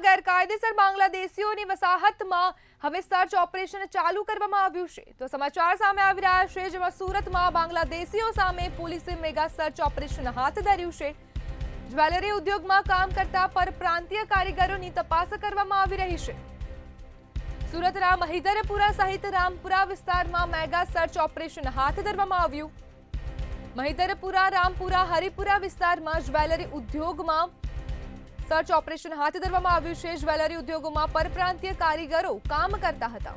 સુરતમાં ગેરકાયદેસર બાંગ્લાદેશીઓની વસાહતમાં હવે સર્ચ ઓપરેશન ચાલુ કરવામાં આવ્યું છે। તો સમાચાર સામે આવી રહ્યા છે, જેમાં સુરતમાં બાંગ્લાદેશીઓ સામે પોલીસે મેગા સર્ચ ઓપરેશન હાથ ધર્યું છે। જ્વેલરી ઉદ્યોગમાં કામ કરતા પરપ્રાંતીય કારીગરોની તપાસ કરવામાં આવી રહી છે। સુરતના મહિધરપુરા સહિત રામપુરા વિસ્તારમાં મેગા સર્ચ ઓપરેશન હાથ ધરવામાં આવ્યું। મહિધરપુરા, રામપુરા, હરિપુરા વિસ્તારમાં જ્વેલરી ઉદ્યોગમાં સર્ચ ઓપરેશન હાથ ધરવામાં આવ્યું છે। જ્વેલરી ઉદ્યોગોમાં પરપ્રાંતીય કારીગરો કામ કરતા હતા,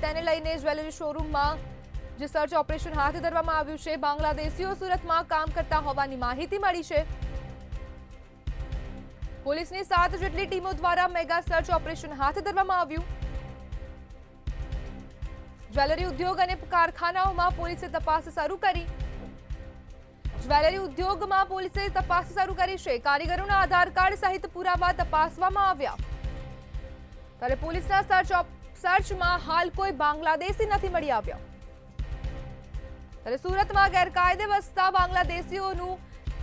તેને લઈને જ્વેલરી શોરૂમમાં જે સર્ચ ઓપરેશન હાથ ધરવામાં આવ્યું છે। બાંગ્લાદેશીઓ સુરતમાં કામ કરતા હોવાની માહિતી મળી છે। પોલીસની 7 જેટલી ટીમો દ્વારા મેગા સર્ચ ઓપરેશન હાથ ધરવામાં આવ્યું। જ્વેલરી ઉદ્યોગ અને કારખાનાઓમાં પોલીસે તપાસ શરૂ કરી। જ્વેલરી ઉદ્યોગમાં પોલીસે તપાસ શરૂ કરી છે। કારીગરોના આધાર કાર્ડ સહિત પુરાવા તપાસવામાં આવ્યા। ત્યારે પોલીસના સર્ચમાં હાલ કોઈ બાંગ્લાદેશી નથી મળી આવ્યા। ત્યારે સુરતમાં ગેરકાયદે વસતા બાંગ્લાદેશીઓનું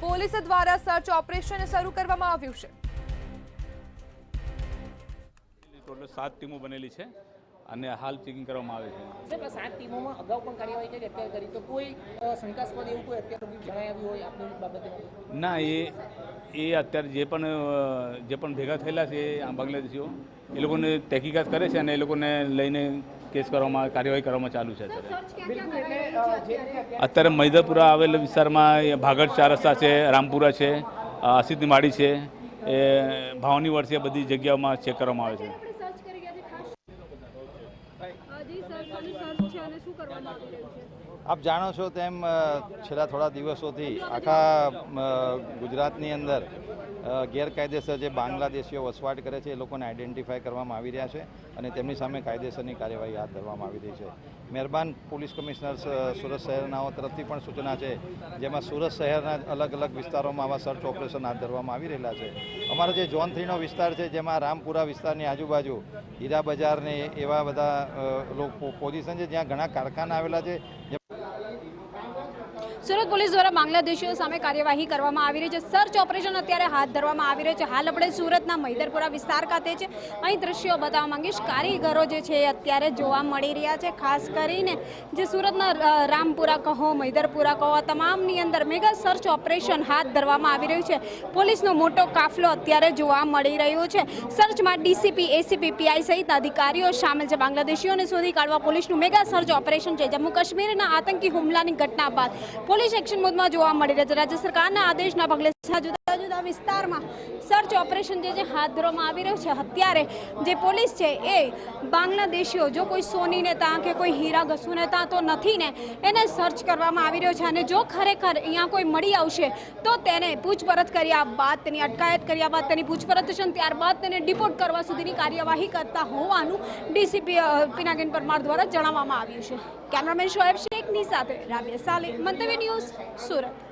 પોલીસ દ્વારા સર્ચ ઓપરેશન શરૂ કરવામાં આવ્યું છે। ટોટલ 7 ટીમો બનેલી છે અને હાલ ચેકિંગ કરવામાં આવે છે। સાહેબ, 7 ટીમોમાં અગાઉ પણ કાર્યવાહી કરી, અત્યારે કરી, તો કોઈ શંકાસ્પદ એવું કોઈ અત્યાર સુધી જણાવ્યું હોય આપની બાબતે? ના, એ અત્યારે જે પણ ભેગા થયેલા છે આ બાંગ્લાદેશીઓ, એ લોકોને તહેકીકાત કરે છે અને એ લોકોને લઈને કેસ કરવામાં, કાર્યવાહી કરવામાં ચાલુ છે। અત્યારે મહિધરપુરા આવેલ વિસ્તારમાં ભાગડ 4 રસ્તા છે, રામપુરા છે, અસિતની માળી છે, એ ભાવની વર્ષે બધી જગ્યાઓમાં ચેક કરવામાં આવે છે। આપ જાણો છો તેમ છેલ્લા થોડા દિવસોથી આખા ગુજરાતની અંદર ગેરકાયદેસર જે બાંગ્લાદેશીઓ વસવાટ કરે છે એ લોકોને આઈડેન્ટિફાય કરવામાં આવી રહ્યા છે અને તેમની સામે કાયદેસરની કાર્યવાહી હાથ ધરવામાં આવી રહી છે। મહેરબાન પોલીસ કમિશનર સુરત શહેરનાઓ તરફથી પણ સૂચના છે, જેમાં સુરત શહેરના અલગ અલગ વિસ્તારોમાં આવા સર્ચ ઓપરેશન હાથ ધરવામાં આવી રહેલા છે। અમારો જે ઝોન 3નો વિસ્તાર છે, જેમાં રામપુરા વિસ્તારની આજુબાજુ હીરા બજારને એવા બધા પોઝિશન છે જ્યાં ઘણા કારખાના આવેલા છે। સુરત પોલીસ દ્વારા બાંગ્લાદેશીઓ સામે કાર્યવાહી કરવામાં આવી રહી છે। સર્ચ ઓપરેશન અત્યારે હાથ ધરવામાં આવી રહ્યું છે। હાલ આપણે સુરતના મહિધરપુરા વિસ્તાર ખાતે છે। અહીં દ્રશ્યો બતાવવા માંગીશ। કારીગરો જે છે અત્યારે જોવા મળી રહ્યા છે, ખાસ કરીને જે સુરતના રામપુરા કહો, મહિધરપુરા કહો, આ તમામની અંદર મેગા સર્ચ ઓપરેશન હાથ ધરવામાં આવી રહ્યું છે। પોલીસનો મોટો કાફલો અત્યારે જોવા મળી રહ્યો છે। સર્ચમાં ડીસીપી, એસીપી, પીઆઈ સહિતના અધિકારીઓ સામેલ છે। બાંગ્લાદેશીઓને શોધી કાઢવા પોલીસનું મેગા સર્ચ ઓપરેશન છે। જમ્મુ કાશ્મીરના આતંકી હુમલાની ઘટના બાદ પોલીસ એક્શન મોડમાં જોવા મળી રહ્યા છે। રાજ્ય સરકારના આદેશના પગલે જુદા જુદા વિસ્તારમાં સર્ચ ઓપરેશન જે છે હાથ ધરવામાં આવી રહ્યું છે। અત્યારે જે પોલીસ છે એ બાંગ્લાદેશીઓ જો કોઈ સોનીને ત્યાં કે કોઈ હીરા ઘસુને ત્યાં તો નથી ને, એને સર્ચ કરવામાં આવી રહ્યો છે અને જો ખરેખર અહીંયા કોઈ મળી આવશે તો તેને પૂછપરછ કર્યા બાદ, તેની અટકાયત કર્યા બાદ તેની પૂછપરછ થશે, ત્યારબાદ તેને ડિપોર્ટ કરવા સુધીની કાર્યવાહી કરતા હોવાનું ડીસીપી પિનાકીન પરમાર દ્વારા જણાવવામાં આવ્યું છે। કેમેરામેન શોએબ શેખની સાથે રાબિયા સાલે, મંતવ્ય ન્યૂઝ, સુરત।